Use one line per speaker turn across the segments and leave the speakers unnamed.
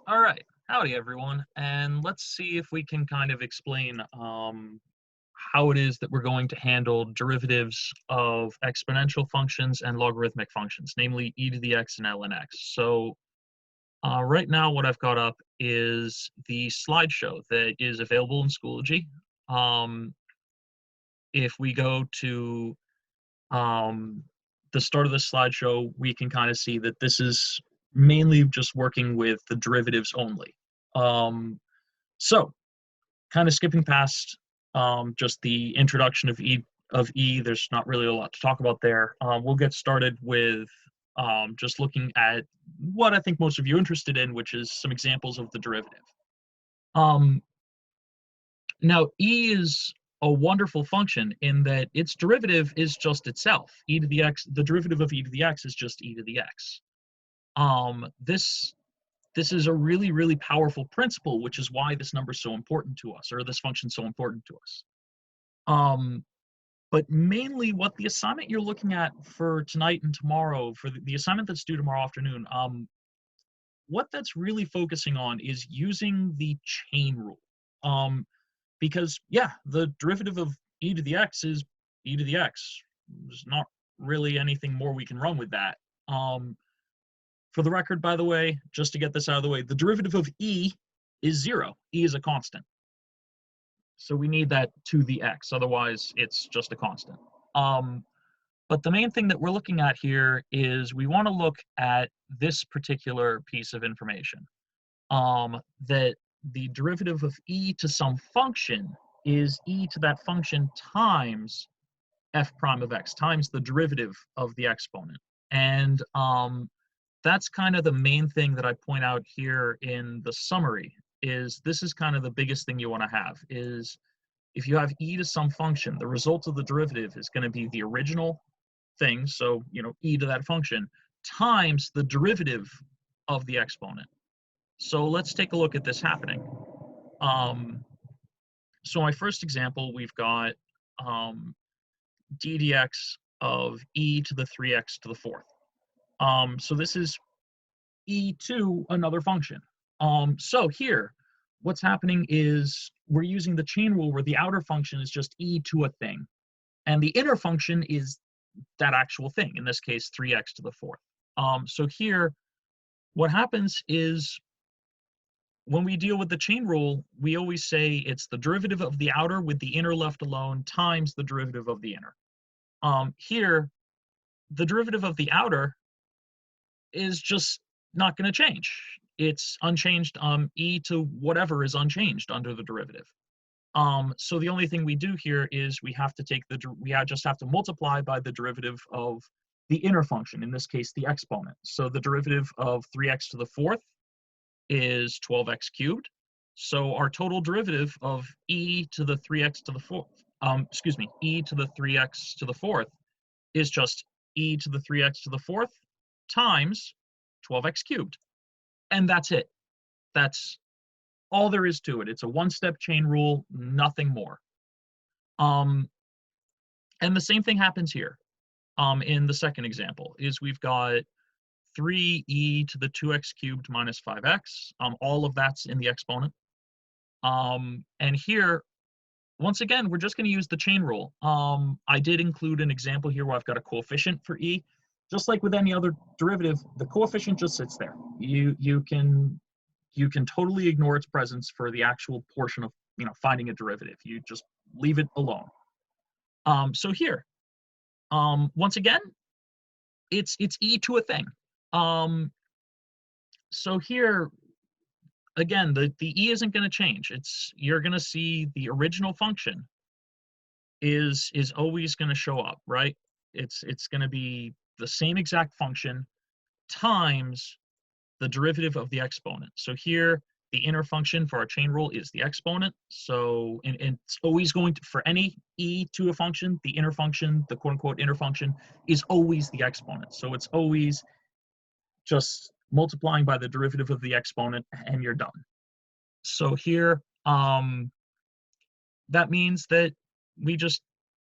All right, howdy everyone, and let's see if we can kind of explain how it is that we're going to handle derivatives of exponential functions and logarithmic functions, namely e to the x and ln x. So right now what I've got up is the slideshow that is available in Schoology. Um, if we go to um, the start of the slideshow, we can kind of see that this is mainly just working with the derivatives only. Um, so kind of skipping past just the introduction of E. There's not really a lot to talk about there. We'll get started with just looking at what I think most of you are interested in, which is some examples of the derivative. Um, Now, E is a wonderful function in that its derivative is just itself. E to the x, the derivative of e to the x is just e to the x. This is a really, really powerful principle, which is why this number is so important to us, or this function is so important to us. Um, but mainly what the assignment you're looking at for tonight and tomorrow, for the assignment that's due tomorrow afternoon, what that's really focusing on is using the chain rule. Because, yeah, the derivative of e to the x is e to the x. There's not really anything more we can run with that. For the record, by the way, just to get this out of the way, the derivative of e is 0. E is a constant. So we need that to the x, otherwise it's just a constant. Um, but the main thing that we're looking at here is we want to look at this particular piece of information, that the derivative of e to some function is e to that function times f prime of x, times the derivative of the exponent. And that's kind of the main thing that I point out here in the summary, is this is kind of the biggest thing you want to have, is if you have e to some function, the result of the derivative is going to be the original thing, so, e to that function, times the derivative of the exponent. So let's take a look at this happening. So my first example, we've got d dx of e to the 3x to the fourth. So this is e to another function. So here, what's happening is we're using the chain rule where the outer function is just e to a thing, and the inner function is that actual thing, in this case, 3x to the fourth. So here, what happens is when we deal with the chain rule, we always say it's the derivative of the outer with the inner left alone times the derivative of the inner. Here, the derivative of the outer is just not going to change. It's unchanged. E to whatever is unchanged under the derivative. So the only thing we do here is we just have to multiply by the derivative of the inner function, in this case, the exponent. So the derivative of 3x to the fourth is 12x cubed. So our total derivative of e to the 3x to the fourth, e to the 3x to the fourth is just e to the 3x to the fourth times 12x cubed. And that's it. That's all there is to it. It's a one-step chain rule, nothing more. And the same thing happens here. In the second example, is we've got 3e to the 2x cubed minus 5x. All of that's in the exponent. And here, once again, we're just going to use the chain rule. I did include an example here where I've got a coefficient for e. Just like with any other derivative, the coefficient just sits there. You can totally ignore its presence for the actual portion of finding a derivative. You just leave it alone. So here, once again, it's e to a thing. So here, again, the e isn't going to change. You're going to see the original function is always going to show up, right? It's going to be the same exact function times the derivative of the exponent. So here, the inner function for our chain rule is the exponent. So, and it's always going to, for any e to a function, the inner function, the quote unquote inner function, is always the exponent. So it's always just multiplying by the derivative of the exponent and you're done. So here, that means that we just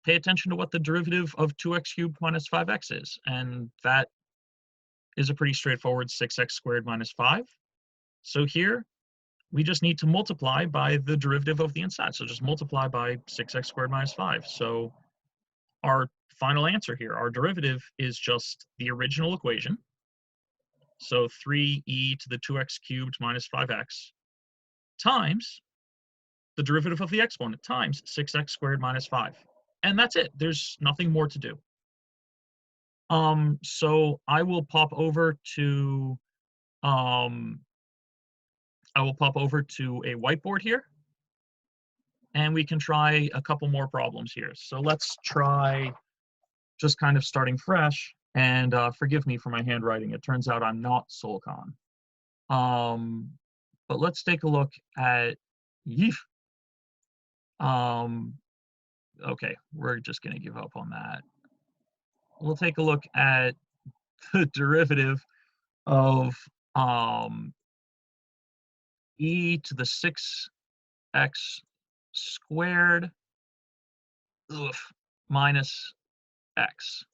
pay attention to what the derivative of 2x cubed minus 5x is. And that is a pretty straightforward 6x squared minus 5. So here, we just need to multiply by the derivative of the inside. So just multiply by 6x squared minus 5. So our final answer here, our derivative is just the original equation. So 3e to the 2x cubed minus 5x times the derivative of the exponent times 6x squared minus 5. And that's it. There's nothing more to do. So I will pop over to a whiteboard here, and we can try a couple more problems here. So let's try just kind of starting fresh, and forgive me for my handwriting. It turns out I'm not Solcon. But let's take a look at okay, we're just gonna give up on that. We'll take a look at the derivative of e to the 6x squared minus x.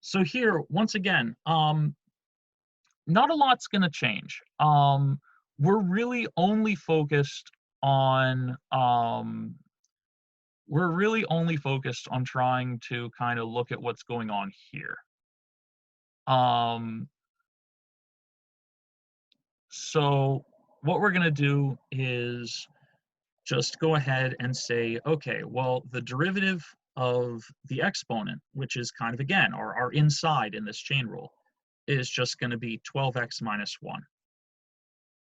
So here, once again, not a lot's going to change. We're really only focused on trying to kind of look at what's going on here. So what we're going to do is just go ahead and say, okay, well, the derivative of the exponent, which is kind of, again, our inside in this chain rule, is just going to be 12x minus 1.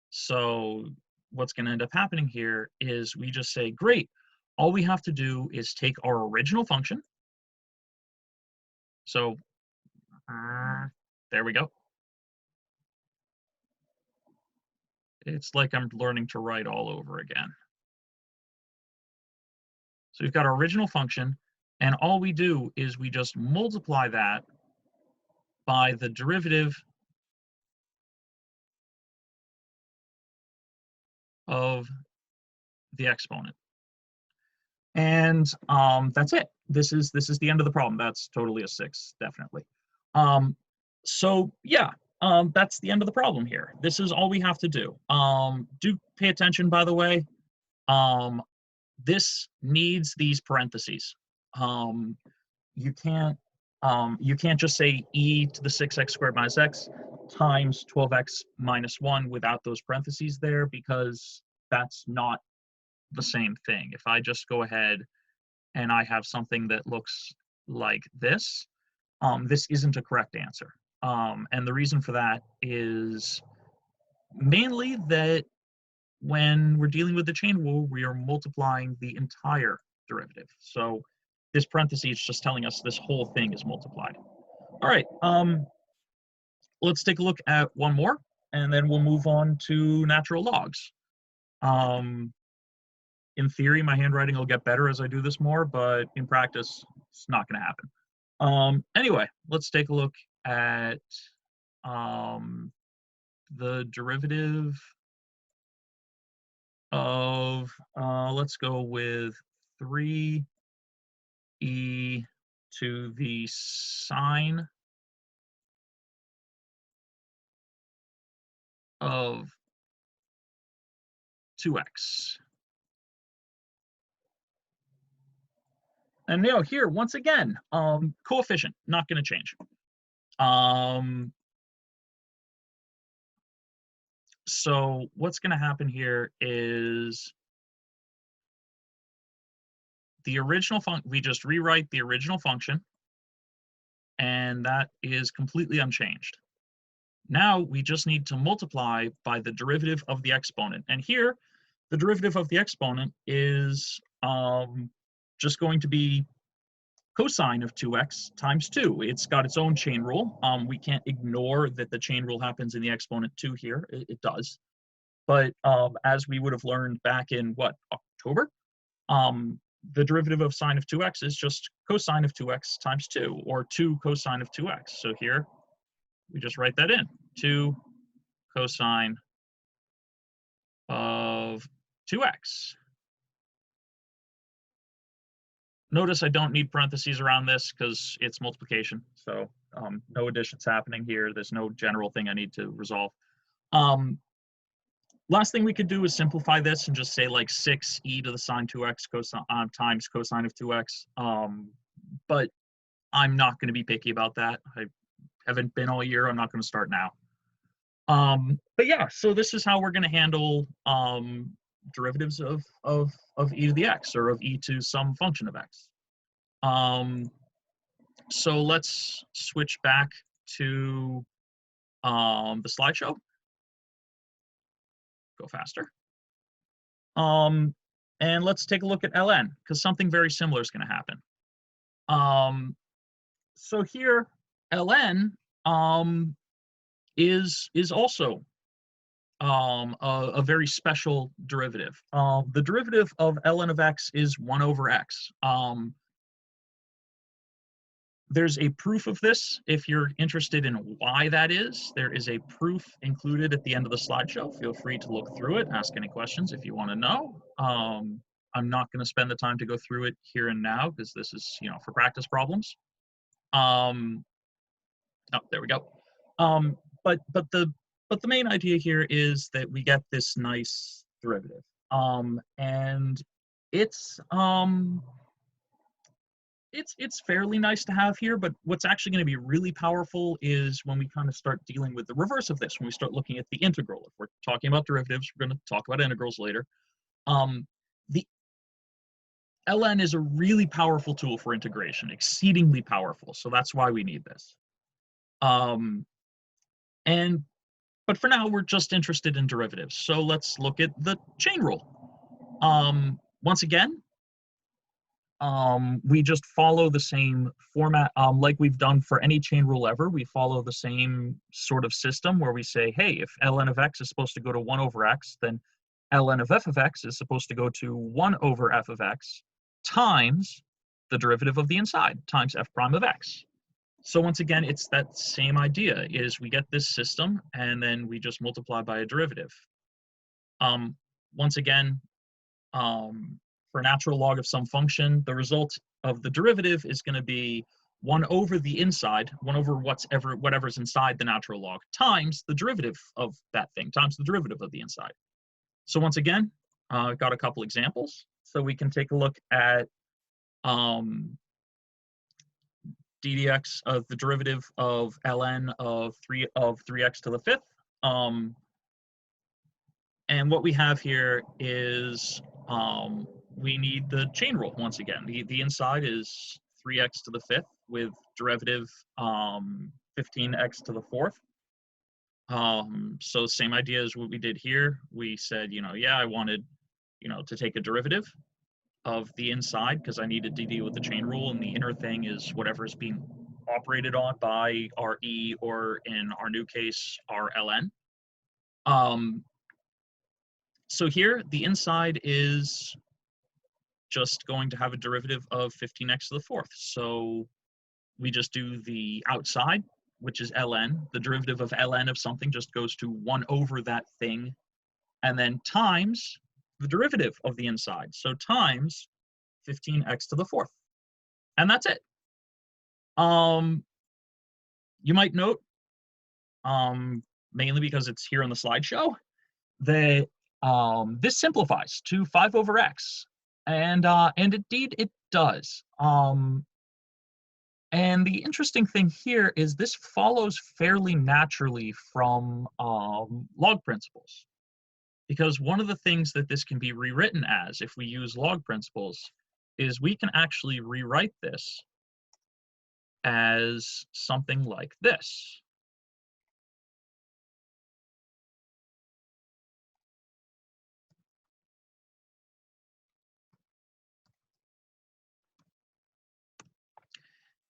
So what's going to end up happening here is we just say, great, all we have to do is take our original function. So there we go. It's like I'm learning to write all over again. So we've got our original function, and all we do is we just multiply that by the derivative of the exponent. And that's it. This is the end of the problem. That's totally a 6, definitely. So yeah, that's the end of the problem here. This is all we have to do. Do pay attention, by the way. This needs these parentheses. You can't just say e to the 6x squared minus x times 12x minus 1 without those parentheses there, because that's not the same thing. If I just go ahead and I have something that looks like this, this isn't a correct answer. And the reason for that is mainly that when we're dealing with the chain rule, we are multiplying the entire derivative. So this parenthesis is just telling us this whole thing is multiplied. All right, let's take a look at one more, and then we'll move on to natural logs. In theory, my handwriting will get better as I do this more, but in practice, it's not going to happen. Anyway, let's take a look at the derivative of, let's go with 3e to the sine of 2x. And now here, once again, coefficient, not going to change. So what's going to happen here is the original function, we just rewrite the original function, and that is completely unchanged. Now we just need to multiply by the derivative of the exponent. And here, the derivative of the exponent is just going to be cosine of 2x times 2. It's got its own chain rule. We can't ignore that the chain rule happens in the exponent 2 here. It does. But as we would have learned back in, what, October? The derivative of sine of 2x is just cosine of 2x times 2, or 2 cosine of 2x. So here, we just write that in. 2 cosine of 2x. Notice I don't need parentheses around this because it's multiplication. So no additions happening here. There's no general thing I need to resolve. Last thing we could do is simplify this and just say like 6e to the sine 2x times cosine of 2x. But I'm not going to be picky about that. I haven't been all year. I'm not going to start now. But yeah, so this is how we're going to handle derivatives of e to the x, or of e to some function of x. So let's switch back to the slideshow. Go faster. And let's take a look at ln, because something very similar is going to happen. So here, ln is also a very special derivative. The derivative of ln of x is 1 over x. There's a proof of this. If you're interested in why that is, there is a proof included at the end of the slideshow. Feel free to look through it, ask any questions if you want to know. I'm not going to spend the time to go through it here and now, because this is, for practice problems. Oh, there we go. But the main idea here is that we get this nice derivative, and it's fairly nice to have here. But what's actually going to be really powerful is when we kind of start dealing with the reverse of this, when we start looking at the integral. If we're talking about derivatives, we're going to talk about integrals later. The ln is a really powerful tool for integration, exceedingly powerful. So that's why we need this. But for now, we're just interested in derivatives. So let's look at the chain rule. Once again, we just follow the same format like we've done for any chain rule ever. We follow the same sort of system where we say, hey, if ln of x is supposed to go to 1 over x, then ln of f of x is supposed to go to 1 over f of x times the derivative of the inside, times f prime of x. So once again, it's that same idea, is we get this system and then we just multiply by a derivative. Once again, for natural log of some function, the result of the derivative is going to be 1 over the inside, 1 over whatever's inside the natural log, times the derivative of that thing, times the derivative of the inside. So once again, I've got a couple examples. So we can take a look at ddx of the derivative of ln of 3x to the 5th. And what we have here is we need the chain rule once again. The inside is 3x to the 5th with derivative 15x to the 4th. So same idea as what we did here. We said, yeah, I wanted, to take a derivative of the inside because I needed to deal with the chain rule, and the inner thing is whatever is being operated on by our e, or in our new case, our ln. So here, the inside is just going to have a derivative of 15x to the 4th. So we just do the outside, which is ln. The derivative of ln of something just goes to 1 over that thing, and then times the derivative of the inside. So times 15x to the 4th. And that's it. You might note, mainly because it's here on the slideshow, that this simplifies to 5 over x. And indeed it does. And the interesting thing here is this follows fairly naturally from log principles. Because one of the things that this can be rewritten as, if we use log principles, is we can actually rewrite this as something like this.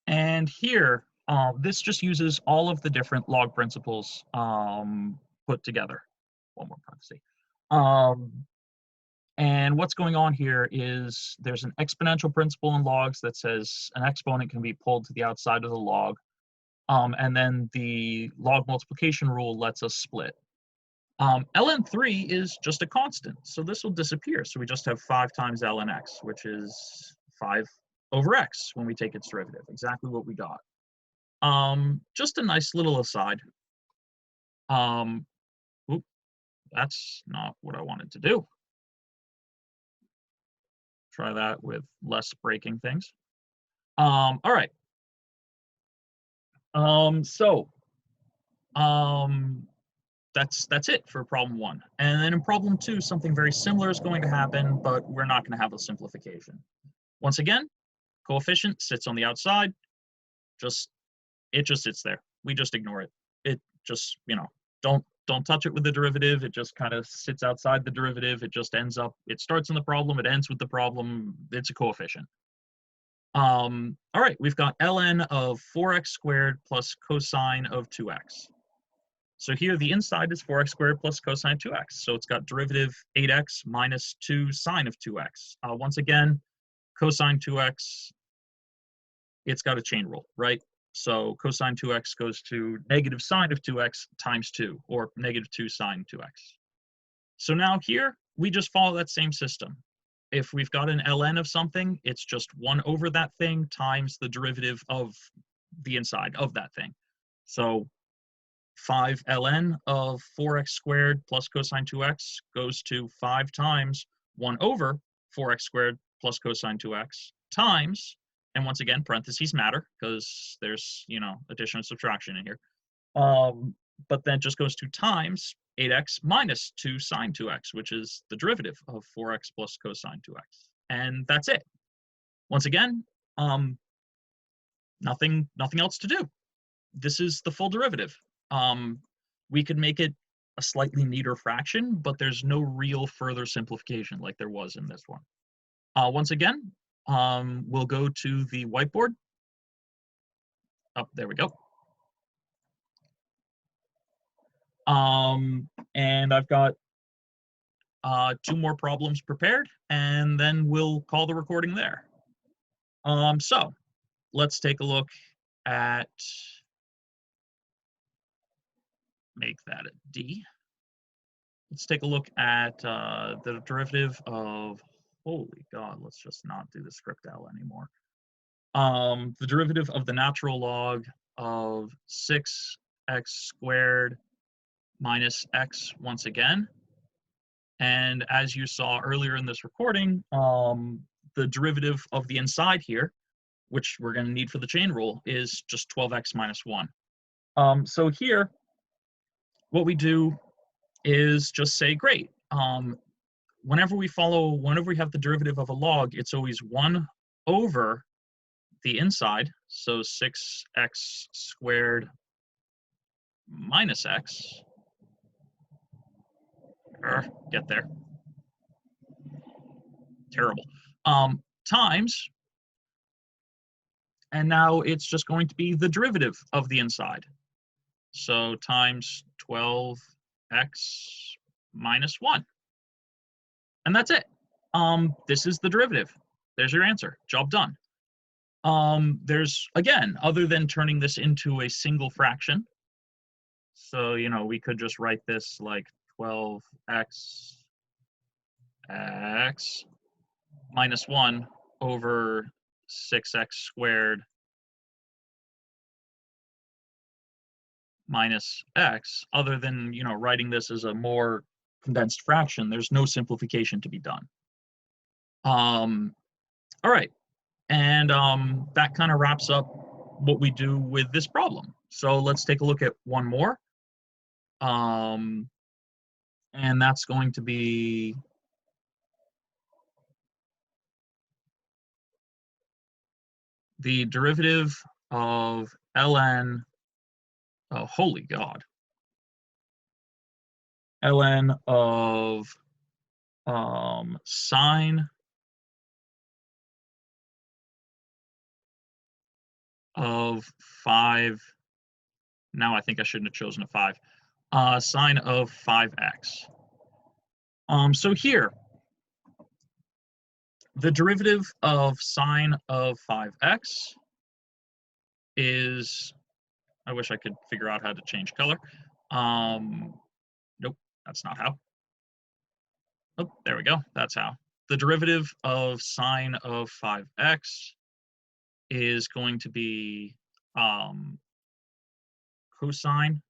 And here, this just uses all of the different log principles put together. One more parenthesis. And what's going on here is there's an exponential principle in logs that says an exponent can be pulled to the outside of the log. And then the log multiplication rule lets us split. ln3 is just a constant, so this will disappear. So we just have 5 times ln x, which is 5 over x when we take its derivative, exactly what we got. Just a nice little aside. That's not what I wanted to do. Try that with less breaking things. All right. So that's it for problem 1. And then in problem 2, something very similar is going to happen, but we're not going to have a simplification. Once again, coefficient sits on the outside. It just sits there. We just ignore it. It just, don't touch it with the derivative. It just kind of sits outside the derivative. It just ends up, it starts in the problem, it ends with the problem. It's a coefficient. All right, we've got ln of 4x squared plus cosine of 2x. So here the inside is 4x squared plus cosine 2x. So it's got derivative 8x minus 2 sine of 2x. Once again, cosine 2x, it's got a chain rule, right? So cosine 2x goes to negative sine of 2x times 2, or negative 2 sine 2x. So now here, we just follow that same system. If we've got an ln of something, it's just 1 over that thing times the derivative of the inside of that thing. So 5 ln of 4x squared plus cosine 2x goes to 5 times 1 over 4x squared plus cosine 2x times, and once again, parentheses matter because there's, addition and subtraction in here. But then it just goes to times 8x minus 2 sine 2x, which is the derivative of 4x plus cosine 2x. And that's it. Once again, nothing else to do. This is the full derivative. We could make it a slightly neater fraction, but there's no real further simplification like there was in this one. Once again, we'll go to the whiteboard. Oh, there we go. And I've got 2 more problems prepared, and then we'll call the recording there. So let's take a look at, make that a D. Let's take a look at the derivative of, holy God, let's just not do the script L anymore. The derivative of the natural log of 6x squared minus x once again. And as you saw earlier in this recording, the derivative of the inside here, which we're going to need for the chain rule, is just 12x minus 1. So here, what we do is just say, great. Whenever we have the derivative of a log, it's always 1 over the inside, so 6x squared minus x. Get there. Terrible. Times, and now it's just going to be the derivative of the inside. So times 12x minus 1. And that's it. This is the derivative. There's your answer. Job done. There's, again, other than turning this into a single fraction, so, we could just write this like 12x minus 1 over 6x squared minus x. Other than, writing this as a more condensed fraction, there's no simplification to be done. All right. And that kind of wraps up what we do with this problem. So let's take a look at one more. And that's going to be the derivative of ln, oh, holy God, ln of sine of 5. Now I think I shouldn't have chosen a 5. Sine of 5x. So here, the derivative of sine of 5x is, I wish I could figure out how to change color. Nope, that's not how. Oh, there we go, that's how. The derivative of sine of 5x is going to be cosine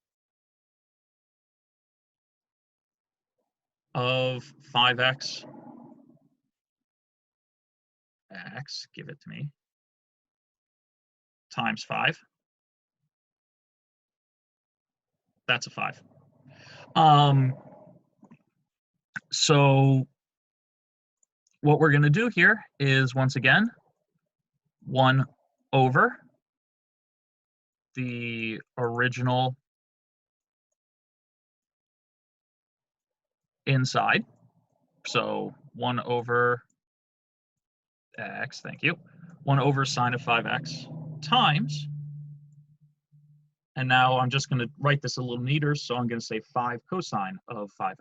of 5x, give it to me, times 5. That's a 5. So what we're going to do here is, once again, 1 over the original inside. So 1 over x, thank you, 1 over sine of 5x times, and now I'm just going to write this a little neater, so I'm going to say 5 cosine of 5x.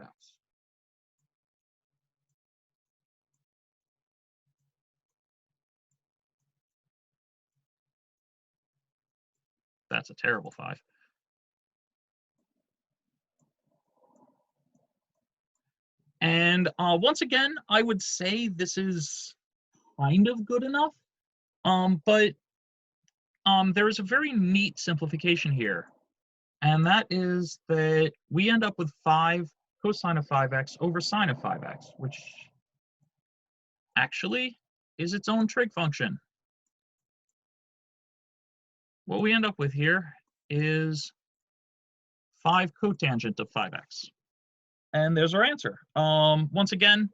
That's a terrible 5. And once again, I would say this is kind of good enough, but there is a very neat simplification here, and that is that we end up with 5 cosine of 5x over sine of 5x, which actually is its own trig function. What we end up with here is 5 cotangent of 5x. And there's our answer. Once again,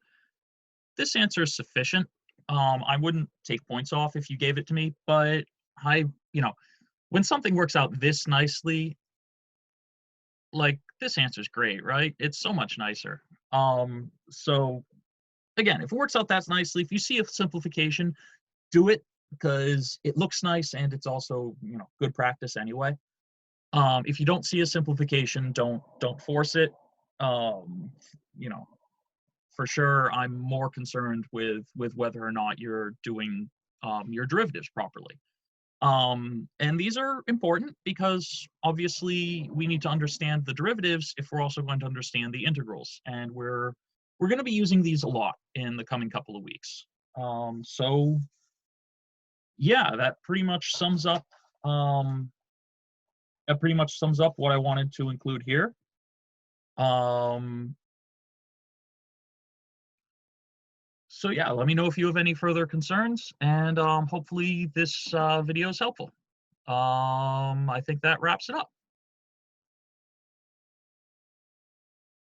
this answer is sufficient. I wouldn't take points off if you gave it to me, but when something works out this nicely, like, this answer is great, right? It's so much nicer. So again, if it works out that nicely, if you see a simplification, do it, because it looks nice and it's also, good practice anyway. If you don't see a simplification, don't force it. For sure, I'm more concerned with whether or not you're doing your derivatives properly. And these are important because obviously we need to understand the derivatives if we're also going to understand the integrals, and we're going to be using these a lot in the coming couple of weeks. So yeah, that pretty much sums up what I wanted to include here. So yeah, let me know if you have any further concerns, and hopefully this video is helpful. I think that wraps it up.